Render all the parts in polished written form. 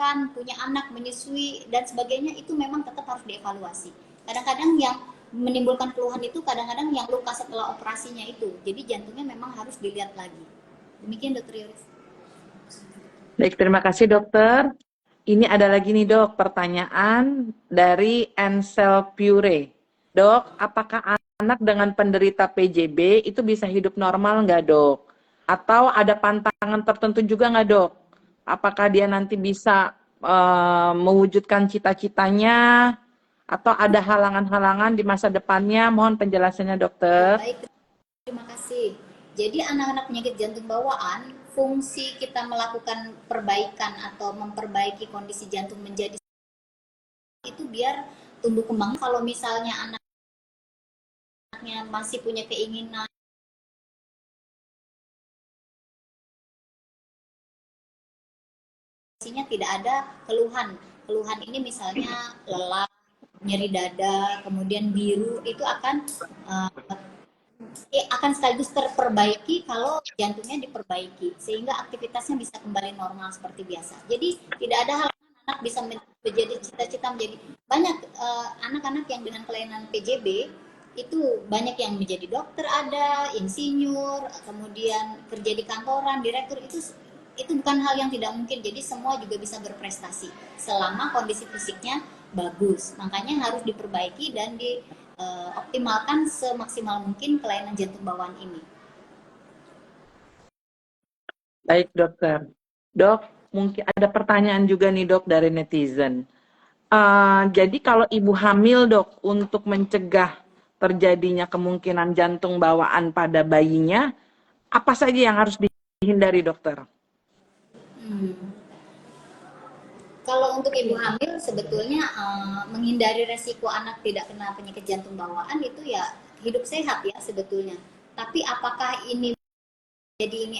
melahirkan, punya anak, menyusui, dan sebagainya, itu memang tetap harus dievaluasi. Kadang-kadang yang menimbulkan keluhan itu kadang-kadang yang luka setelah operasinya itu. Jadi jantungnya memang harus dilihat lagi. Demikian Dokter Yoris. Baik, terima kasih dokter. Ini ada lagi nih dok, pertanyaan dari Ansel Pure. Dok, apakah anak dengan penderita PJB itu bisa hidup normal nggak dok? Atau ada pantangan tertentu juga nggak dok? Apakah dia nanti bisa mewujudkan cita-citanya? Atau ada halangan-halangan di masa depannya? Mohon penjelasannya dokter. Baik, terima kasih. Jadi anak-anak penyakit jantung bawaan, fungsi kita melakukan perbaikan atau memperbaiki kondisi jantung menjadi itu biar tumbuh kembang. Kalau misalnya anaknya masih punya keinginan tidak ada keluhan. Keluhan ini misalnya lelah, nyeri dada, kemudian biru, itu akan sekaligus terperbaiki kalau jantungnya diperbaiki sehingga aktivitasnya bisa kembali normal seperti biasa. Jadi tidak ada hal anak bisa menjadi cita-cita menjadi banyak anak-anak yang dengan kelainan PJB itu banyak yang menjadi dokter, ada insinyur, kemudian kerja di kantoran, direktur, itu bukan hal yang tidak mungkin. Jadi semua juga bisa berprestasi selama kondisi fisiknya bagus. Makanya harus diperbaiki dan dioptimalkan semaksimal mungkin kelainan jantung bawaan ini. Baik dokter. Dok, mungkin ada pertanyaan juga nih dok dari netizen. Jadi kalau ibu hamil dok, untuk mencegah terjadinya kemungkinan jantung bawaan pada bayinya, apa saja yang harus dihindari dokter? Kalau untuk ibu hamil sebetulnya menghindari resiko anak tidak kena penyakit jantung bawaan itu ya hidup sehat ya sebetulnya. Tapi apakah ini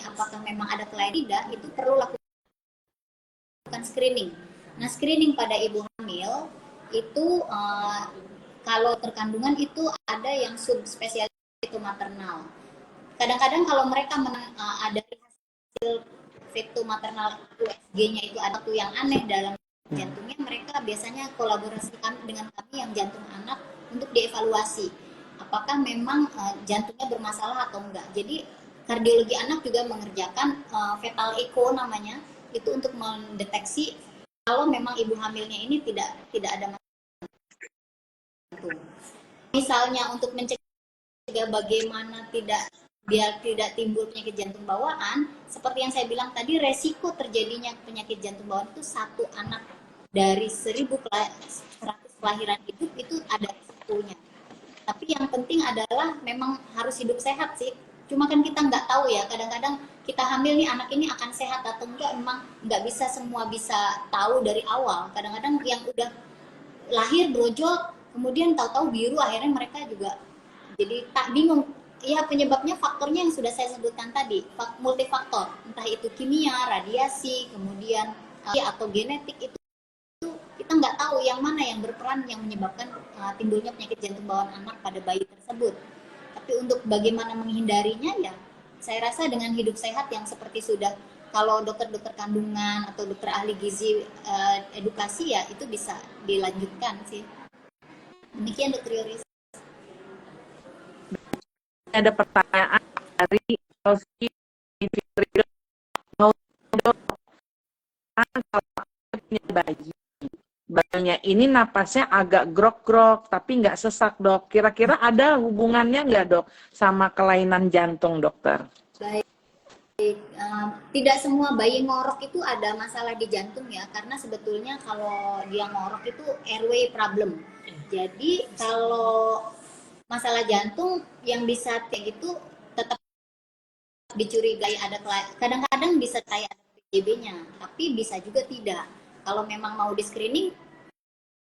apakah memang ada kelainan tidak, itu perlu lakukan screening. Nah, screening pada ibu hamil itu kalau terkandungan itu ada yang subspesialis itu maternal. Kadang-kadang kalau mereka ada hasil feto maternal USG-nya itu ada tuh yang aneh dalam jantungnya, mereka biasanya kolaborasikan dengan kami yang jantung anak untuk dievaluasi apakah memang jantungnya bermasalah atau enggak. Jadi kardiologi anak juga mengerjakan fetal echo namanya, itu untuk mendeteksi kalau memang ibu hamilnya ini tidak ada masalah. Misalnya untuk mencegah bagaimana biar tidak timbul penyakit jantung bawaan, seperti yang saya bilang tadi, resiko terjadinya penyakit jantung bawaan itu satu anak dari 1.100 kelahiran hidup itu ada resikonya. Tapi yang penting adalah memang harus hidup sehat sih. Cuma kan kita nggak tahu ya, kadang-kadang kita hamil nih anak ini akan sehat atau enggak, memang nggak bisa semua bisa tahu dari awal. Kadang-kadang yang udah lahir brojol, kemudian tahu-tahu biru, akhirnya mereka juga jadi tak bingung. Ya penyebabnya faktornya yang sudah saya sebutkan tadi, multifaktor, entah itu kimia, radiasi, kemudian atau genetik, itu kita nggak tahu yang mana yang berperan yang menyebabkan timbulnya penyakit jantung bawaan anak pada bayi tersebut. Tapi untuk bagaimana menghindarinya ya, saya rasa dengan hidup sehat yang seperti sudah, kalau dokter-dokter kandungan atau dokter ahli gizi edukasi ya itu bisa dilanjutkan sih. Demikian Dokter Yoris. Ada pertanyaan dari Rosi Fitri. Kalau punya bayinya ini napasnya agak grok-grok tapi nggak sesak dok. Kira-kira ada hubungannya nggak dok sama kelainan jantung dokter? Baik. Tidak semua bayi ngorok itu ada masalah di jantung ya, karena sebetulnya kalau dia ngorok itu airway problem. Jadi kalau masalah jantung yang bisa kayak gitu tetap dicurigai ada, kadang-kadang bisa kayak ada PJB-nya, tapi bisa juga tidak. Kalau memang mau di screening,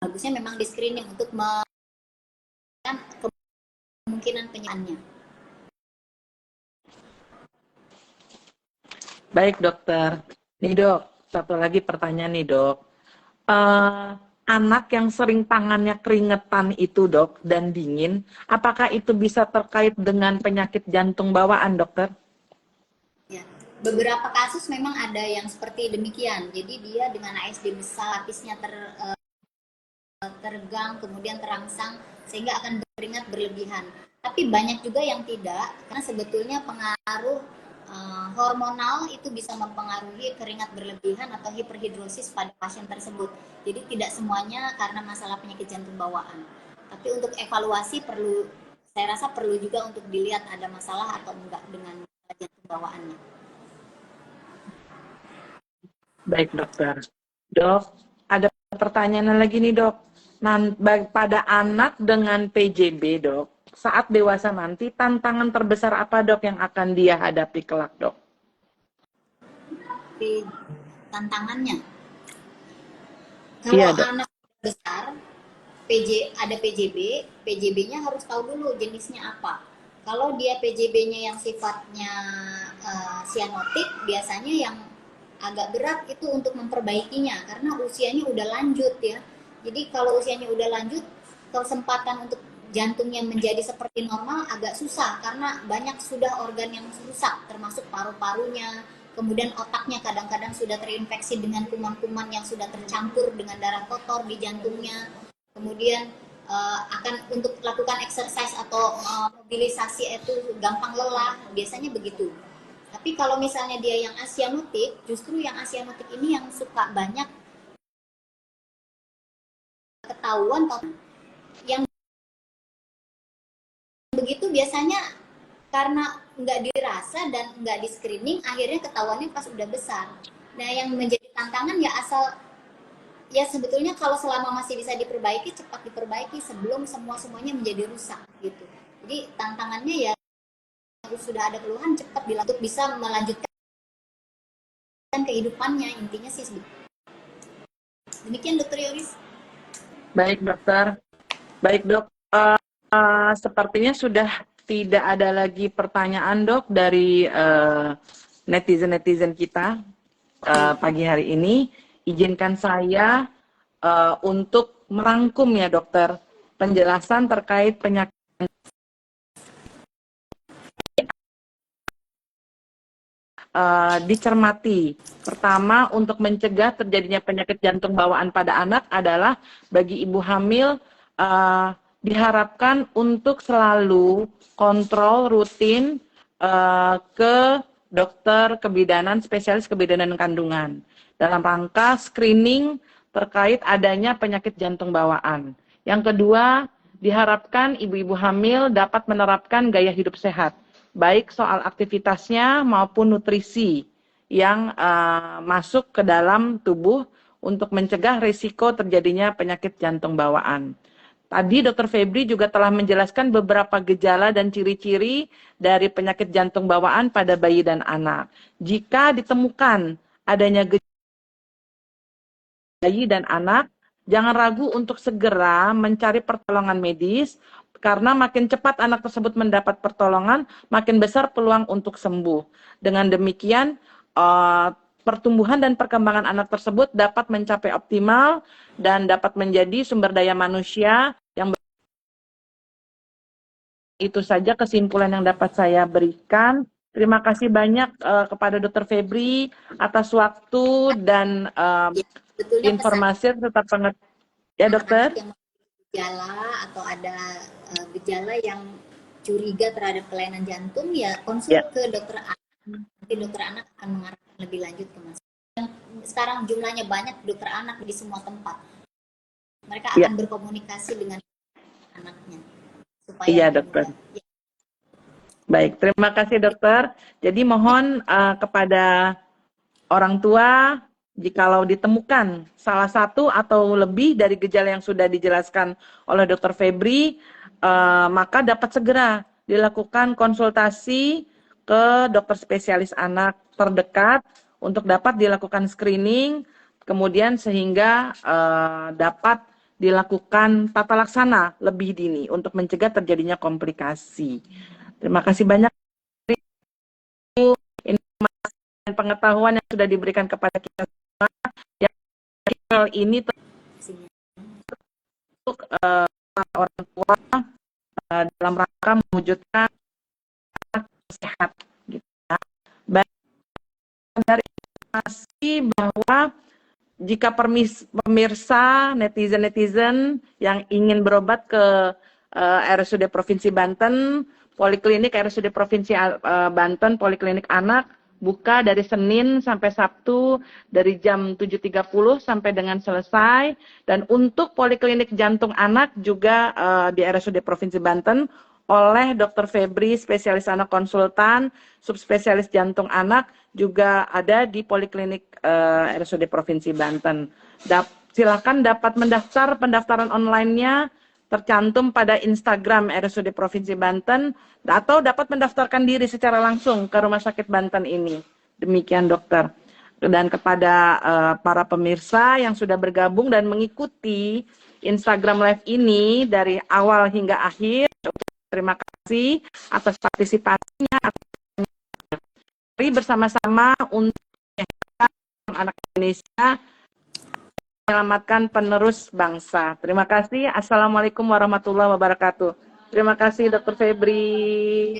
bagusnya memang di screening untuk kemungkinan penyakitnya. Baik dokter. Nih dok, satu lagi pertanyaan nih dok. Anak yang sering tangannya keringetan itu dok dan dingin, apakah itu bisa terkait dengan penyakit jantung bawaan dokter? Ya, beberapa kasus memang ada yang seperti demikian. Jadi dia dengan ASD besar, lapisnya tergang, kemudian terangsang, sehingga akan berkeringat berlebihan. Tapi banyak juga yang tidak, karena sebetulnya pengaruh hormonal itu bisa mempengaruhi keringat berlebihan atau hiperhidrosis pada pasien tersebut. Jadi tidak semuanya karena masalah penyakit jantung bawaan. Tapi untuk evaluasi saya rasa perlu juga untuk dilihat ada masalah atau enggak dengan jantung bawaannya. Baik dokter. Dok, ada pertanyaan lagi nih dok. Pada anak dengan PJB dok, saat dewasa nanti tantangan terbesar apa dok yang akan dia hadapi kelak dok? Tapi tantangannya, kalau Iya dok. anak besar ada PJB, PJB-nya harus tahu dulu jenisnya apa. Kalau dia PJB-nya yang sifatnya sianotik, biasanya yang agak berat itu untuk memperbaikinya karena usianya udah lanjut ya. Jadi kalau usianya udah lanjut, kesempatan untuk jantungnya menjadi seperti normal agak susah karena banyak sudah organ yang rusak, termasuk paru-parunya. Kemudian otaknya kadang-kadang sudah terinfeksi dengan kuman-kuman yang sudah tercampur dengan darah kotor di jantungnya. Kemudian akan untuk lakukan exercise atau mobilisasi itu gampang lelah, biasanya begitu. Tapi kalau misalnya dia yang asianotik, justru yang asianotik ini yang suka banyak ketahuan yang begitu biasanya karena nggak dirasa dan nggak di screening, akhirnya ketahuannya pas udah besar. Nah yang menjadi tantangan ya asal ya sebetulnya kalau selama masih bisa diperbaiki, cepat diperbaiki sebelum semuanya menjadi rusak gitu. Jadi tantangannya ya sudah ada keluhan cepat untuk bisa melanjutkan kehidupannya, intinya sih demikian dokter Yoris. Baik dokter. Baik dok. Sepertinya sudah tidak ada lagi pertanyaan dok dari netizen-netizen kita pagi hari ini. Izinkan saya untuk merangkum ya dokter penjelasan terkait penyakit dicermati. Pertama, untuk mencegah terjadinya penyakit jantung bawaan pada anak adalah bagi ibu hamil diharapkan untuk selalu kontrol rutin ke dokter kebidanan, spesialis kebidanan kandungan dalam rangka screening terkait adanya penyakit jantung bawaan. Yang kedua, diharapkan ibu-ibu hamil dapat menerapkan gaya hidup sehat, baik soal aktivitasnya maupun nutrisi yang masuk ke dalam tubuh untuk mencegah risiko terjadinya penyakit jantung bawaan. Tadi Dr. Febri juga telah menjelaskan beberapa gejala dan ciri-ciri dari penyakit jantung bawaan pada bayi dan anak. Jika ditemukan adanya gejala bayi dan anak, jangan ragu untuk segera mencari pertolongan medis, karena makin cepat anak tersebut mendapat pertolongan, makin besar peluang untuk sembuh. Dengan demikian, pertumbuhan dan perkembangan anak tersebut dapat mencapai optimal dan dapat menjadi sumber daya manusia yang itu saja kesimpulan yang dapat saya berikan. Terima kasih banyak kepada Dr. Febri atas waktu dan Betulnya pesan informasi serta pengetahuan. Ya dokter? anak-anak yang gejala atau ada gejala yang curiga terhadap kelainan jantung ya konsul Ya. ke dokter anak. Nanti dokter anak akan mengarahkan lebih lanjut ke mas. Sekarang jumlahnya banyak dokter anak di semua tempat. Mereka akan berkomunikasi dengan anaknya supaya Iya dokter. Ya. Baik, terima kasih dokter. Jadi mohon kepada orang tua, jikalau ditemukan salah satu atau lebih dari gejala yang sudah dijelaskan oleh Dr. Febri, maka dapat segera dilakukan konsultasi ke dokter spesialis anak terdekat untuk dapat dilakukan screening, kemudian sehingga dapat dilakukan tata laksana lebih dini untuk mencegah terjadinya komplikasi. Terima kasih banyak informasi dan pengetahuan yang sudah diberikan kepada kita semua. Yang hal ini untuk orang tua dalam rangka mewujudkan anak sehat. Gitu. Baik. informasi bahwa jika pemirsa netizen yang ingin berobat ke RSUD Provinsi Banten, Poliklinik RSUD Provinsi Banten, Poliklinik Anak buka dari Senin sampai Sabtu dari jam 7.30 sampai dengan selesai. Dan untuk Poliklinik Jantung Anak juga di RSUD Provinsi Banten oleh Dr. Febri, spesialis anak konsultan, subspesialis jantung anak, juga ada di Poliklinik RSUD Provinsi Banten. Silakan dapat mendaftar, pendaftaran online-nya tercantum pada Instagram RSUD Provinsi Banten, atau dapat mendaftarkan diri secara langsung ke Rumah Sakit Banten ini. Demikian dokter. Dan kepada para pemirsa yang sudah bergabung dan mengikuti Instagram Live ini dari awal hingga akhir, terima kasih atas partisipasinya. Mari bersama-sama untuk anak Indonesia menyelamatkan penerus bangsa. Terima kasih. Assalamualaikum warahmatullahi wabarakatuh. Terima kasih Dr. Febri.